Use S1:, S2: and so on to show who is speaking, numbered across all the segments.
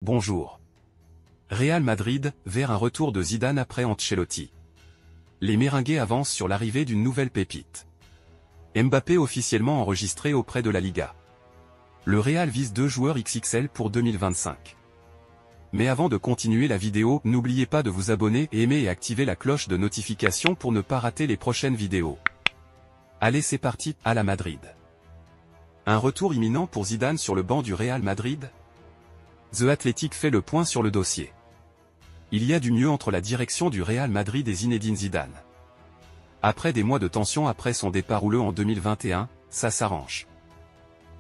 S1: Bonjour. Real Madrid, vers un retour de Zidane après Ancelotti. Les Merengues avancent sur l'arrivée d'une nouvelle pépite. Mbappé officiellement enregistré auprès de la Liga. Le Real vise 2 joueurs XXL pour 2025. Mais avant de continuer la vidéo, n'oubliez pas de vous abonner, aimer et activer la cloche de notification pour ne pas rater les prochaines vidéos. Allez, c'est parti, à la Madrid. Un retour imminent pour Zidane sur le banc du Real Madrid? The Athletic fait le point sur le dossier. Il y a du mieux entre la direction du Real Madrid et Zinedine Zidane. Après des mois de tension après son départ houleux en 2021, ça s'arrange.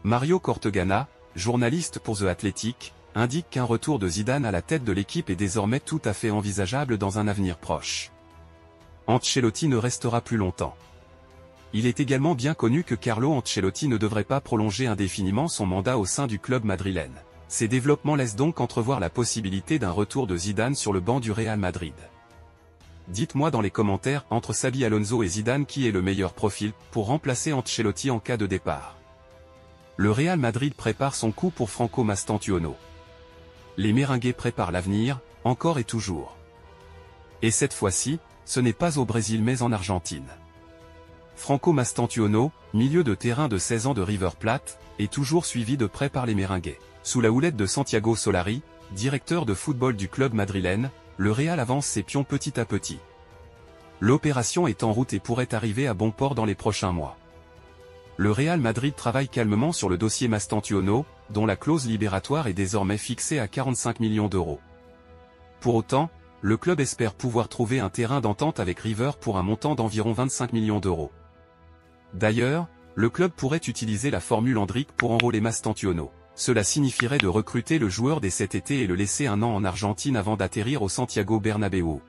S1: Mario Cortegana, journaliste pour The Athletic, indique qu'un retour de Zidane à la tête de l'équipe est désormais tout à fait envisageable dans un avenir proche. Ancelotti ne restera plus longtemps. Il est également bien connu que Carlo Ancelotti ne devrait pas prolonger indéfiniment son mandat au sein du club madrilène. Ces développements laissent donc entrevoir la possibilité d'un retour de Zidane sur le banc du Real Madrid. Dites-moi dans les commentaires, entre Xabi Alonso et Zidane, qui est le meilleur profil pour remplacer Ancelotti en cas de départ. Le Real Madrid prépare son coup pour Franco Mastantuono. Les Merengues préparent l'avenir, encore et toujours. Et cette fois-ci, ce n'est pas au Brésil mais en Argentine. Franco Mastantuono, milieu de terrain de 16 ans de River Plate, est toujours suivi de près par les Merengues. Sous la houlette de Santiago Solari, directeur de football du club madrilène, le Real avance ses pions petit à petit. L'opération est en route et pourrait arriver à bon port dans les prochains mois. Le Real Madrid travaille calmement sur le dossier Mastantuono, dont la clause libératoire est désormais fixée à 45 millions d'euros. Pour autant, le club espère pouvoir trouver un terrain d'entente avec River pour un montant d'environ 25 millions d'euros. D'ailleurs, le club pourrait utiliser la formule Endrick pour enrôler Mastantuono. Cela signifierait de recruter le joueur dès cet été et le laisser un an en Argentine avant d'atterrir au Santiago Bernabéu.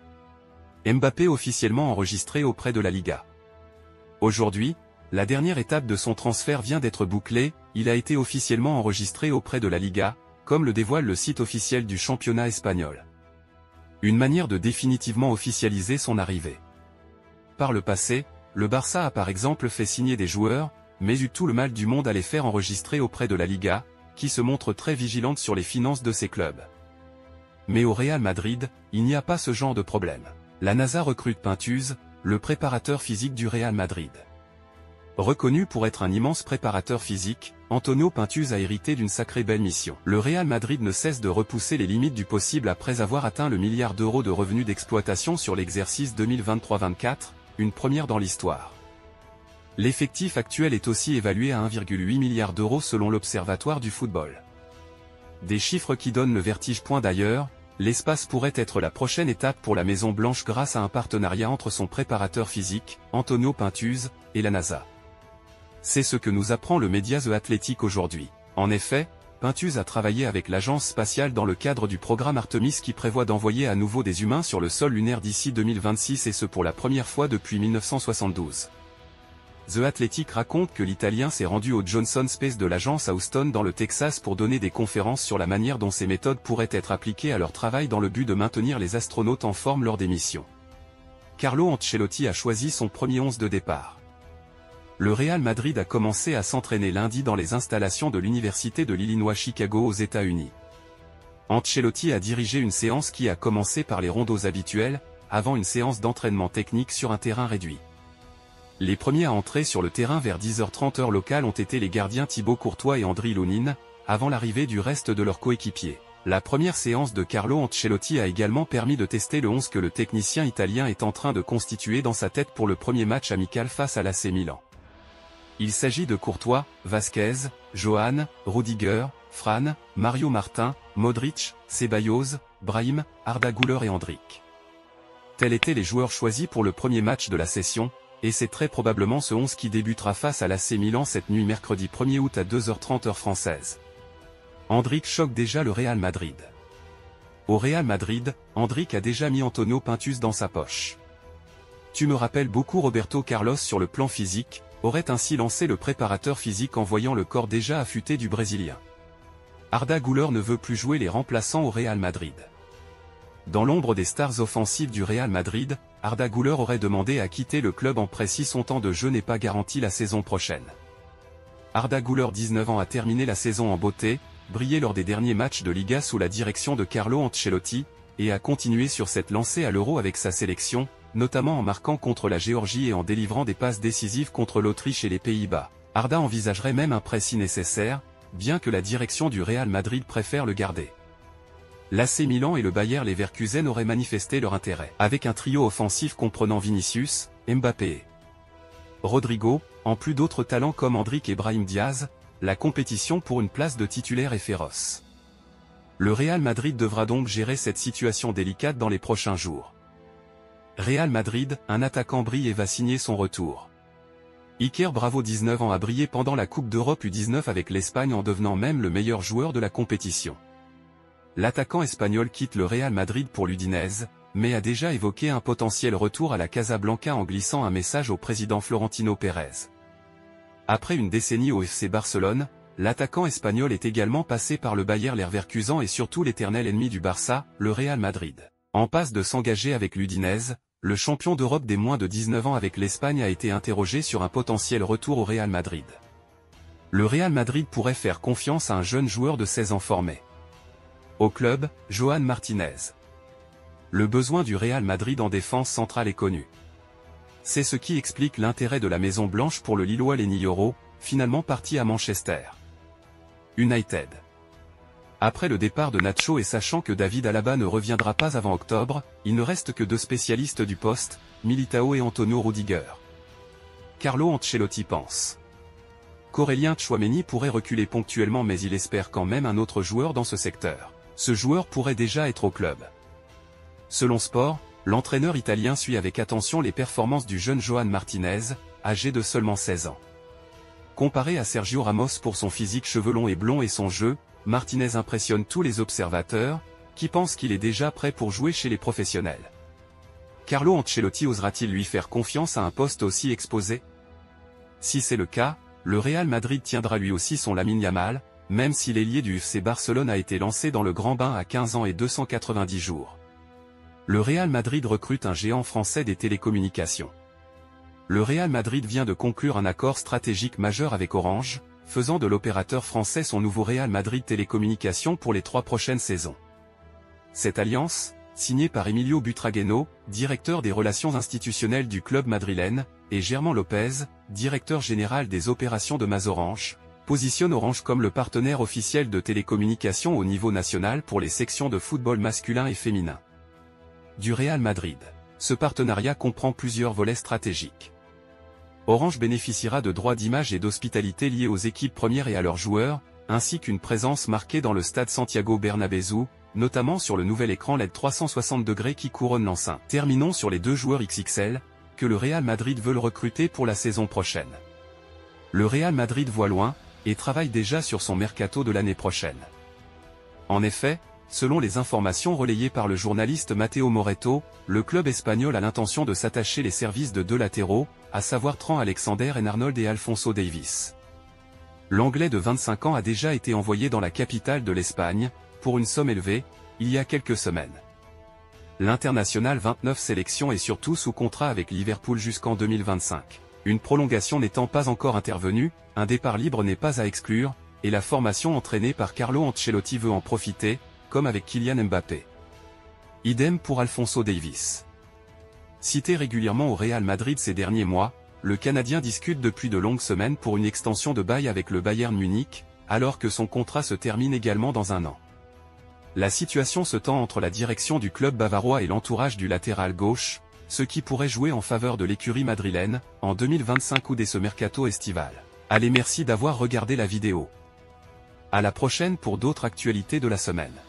S1: Mbappé officiellement enregistré auprès de la Liga. Aujourd'hui, la dernière étape de son transfert vient d'être bouclée, il a été officiellement enregistré auprès de la Liga, comme le dévoile le site officiel du championnat espagnol. Une manière de définitivement officialiser son arrivée. Par le passé, le Barça a par exemple fait signer des joueurs, mais eut tout le mal du monde à les faire enregistrer auprès de la Liga, qui se montre très vigilante sur les finances de ses clubs. Mais au Real Madrid, il n'y a pas ce genre de problème. La NASA recrute Pintuz, le préparateur physique du Real Madrid. Reconnu pour être un immense préparateur physique, Antonio Pintuz a hérité d'une sacrée belle mission. Le Real Madrid ne cesse de repousser les limites du possible après avoir atteint le milliard d'euros de revenus d'exploitation sur l'exercice 2023-24, une première dans l'histoire. L'effectif actuel est aussi évalué à 1,8 milliard d'euros selon l'Observatoire du football. Des chiffres qui donnent le vertige. D'ailleurs, l'espace pourrait être la prochaine étape pour la Maison Blanche grâce à un partenariat entre son préparateur physique, Antonio Pintuz, et la NASA. C'est ce que nous apprend le média The Athletic aujourd'hui. En effet, Pintuz a travaillé avec l'agence spatiale dans le cadre du programme Artemis qui prévoit d'envoyer à nouveau des humains sur le sol lunaire d'ici 2026 et ce pour la première fois depuis 1972. The Athletic raconte que l'Italien s'est rendu au Johnson Space de l'agence à Houston dans le Texas pour donner des conférences sur la manière dont ces méthodes pourraient être appliquées à leur travail dans le but de maintenir les astronautes en forme lors des missions. Carlo Ancelotti a choisi son premier 11 de départ. Le Real Madrid a commencé à s'entraîner lundi dans les installations de l'Université de l'Illinois Chicago aux États-Unis. Ancelotti a dirigé une séance qui a commencé par les rondos habituels, avant une séance d'entraînement technique sur un terrain réduit. Les premiers à entrer sur le terrain vers 10h30 heure locale ont été les gardiens Thibaut Courtois et Andriy Lunin, avant l'arrivée du reste de leurs coéquipiers. La première séance de Carlo Ancelotti a également permis de tester le 11 que le technicien italien est en train de constituer dans sa tête pour le premier match amical face à l'AC Milan. Il s'agit de Courtois, Vasquez, Johan, Rudiger, Fran, Mario Martin, Modric, Ceballos, Brahim, Arda Güler et Endrick. Tels étaient les joueurs choisis pour le premier match de la session, et c'est très probablement ce 11 qui débutera face à l'AC Milan cette nuit mercredi 1er août à 2h30 heure française. Endrick choque déjà le Real Madrid. Au Real Madrid, Endrick a déjà mis Antonio Pintuz dans sa poche. Tu me rappelles beaucoup Roberto Carlos sur le plan physique, aurait ainsi lancé le préparateur physique en voyant le corps déjà affûté du Brésilien. Arda Güler ne veut plus jouer les remplaçants au Real Madrid. Dans l'ombre des stars offensives du Real Madrid, Arda Güler aurait demandé à quitter le club en prêt si son temps de jeu n'est pas garanti la saison prochaine. Arda Güler, 19 ans, a terminé la saison en beauté, brillé lors des derniers matchs de Liga sous la direction de Carlo Ancelotti, et a continué sur cette lancée à l'Euro avec sa sélection, notamment en marquant contre la Géorgie et en délivrant des passes décisives contre l'Autriche et les Pays-Bas. Arda envisagerait même un prêt si nécessaire, bien que la direction du Real Madrid préfère le garder. L'AC Milan et le Bayer Leverkusen auraient manifesté leur intérêt, avec un trio offensif comprenant Vinicius, Mbappé et Rodrigo, en plus d'autres talents comme Endrick et Brahim Diaz. La compétition pour une place de titulaire est féroce. Le Real Madrid devra donc gérer cette situation délicate dans les prochains jours. Real Madrid, un attaquant brille et va signer son retour. Iker Bravo, 19 ans, a brillé pendant la Coupe d'Europe U19 avec l'Espagne en devenant même le meilleur joueur de la compétition. L'attaquant espagnol quitte le Real Madrid pour l'Udinese, mais a déjà évoqué un potentiel retour à la Casablanca en glissant un message au président Florentino Pérez. Après une décennie au FC Barcelone, l'attaquant espagnol est également passé par le Bayer Leverkusen et surtout l'éternel ennemi du Barça, le Real Madrid. En passe de s'engager avec l'Udinese, le champion d'Europe des moins de 19 ans avec l'Espagne a été interrogé sur un potentiel retour au Real Madrid. Le Real Madrid pourrait faire confiance à un jeune joueur de 16 ans formé au club, Johan Martinez. Le besoin du Real Madrid en défense centrale est connu. C'est ce qui explique l'intérêt de la Maison Blanche pour le Lillois Lenny Yoro, finalement parti à Manchester United. Après le départ de Nacho et sachant que David Alaba ne reviendra pas avant octobre, il ne reste que deux spécialistes du poste, Militao et Antonio Rudiger. Carlo Ancelotti pense qu'Aurélien Tchouaméni pourrait reculer ponctuellement, mais il espère quand même un autre joueur dans ce secteur. Ce joueur pourrait déjà être au club. Selon Sport, l'entraîneur italien suit avec attention les performances du jeune Johan Martinez, âgé de seulement 16 ans. Comparé à Sergio Ramos pour son physique chevelon et blond et son jeu, Martinez impressionne tous les observateurs, qui pensent qu'il est déjà prêt pour jouer chez les professionnels. Carlo Ancelotti osera-t-il lui faire confiance à un poste aussi exposé? Si c'est le cas, le Real Madrid tiendra lui aussi son Lamine Yamal, même si l'ailier du FC Barcelone a été lancé dans le grand bain à 15 ans et 290 jours. Le Real Madrid recrute un géant français des télécommunications. Le Real Madrid vient de conclure un accord stratégique majeur avec Orange, faisant de l'opérateur français son nouveau Real Madrid Télécommunications pour les 3 prochaines saisons. Cette alliance, signée par Emilio Butragueño, directeur des relations institutionnelles du club madrilène, et Germán López, directeur général des opérations de MasOrange, positionne Orange comme le partenaire officiel de télécommunications au niveau national pour les sections de football masculin et féminin du Real Madrid. Ce partenariat comprend plusieurs volets stratégiques. Orange bénéficiera de droits d'image et d'hospitalité liés aux équipes premières et à leurs joueurs, ainsi qu'une présence marquée dans le stade Santiago Bernabéu, notamment sur le nouvel écran LED 360 degrés qui couronne l'enceinte. Terminons sur les 2 joueurs XXL, que le Real Madrid veut recruter pour la saison prochaine. Le Real Madrid voit loin, et travaille déjà sur son mercato de l'année prochaine. En effet, selon les informations relayées par le journaliste Matteo Moretto, le club espagnol a l'intention de s'attacher les services de 2 latéraux, à savoir Trent Alexander-Arnold et Alphonso Davies. L'Anglais de 25 ans a déjà été envoyé dans la capitale de l'Espagne, pour une somme élevée, il y a quelques semaines. L'international 29 sélections est surtout sous contrat avec Liverpool jusqu'en 2025. Une prolongation n'étant pas encore intervenue, un départ libre n'est pas à exclure, et la formation entraînée par Carlo Ancelotti veut en profiter, comme avec Kylian Mbappé. Idem pour Alphonso Davies. Cité régulièrement au Real Madrid ces derniers mois, le Canadien discute depuis de longues semaines pour une extension de bail avec le Bayern Munich, alors que son contrat se termine également dans 1 an. La situation se tend entre la direction du club bavarois et l'entourage du latéral gauche, ce qui pourrait jouer en faveur de l'écurie madrilène, en 2025 ou dès ce mercato estival. Allez, merci d'avoir regardé la vidéo. À la prochaine pour d'autres actualités de la semaine.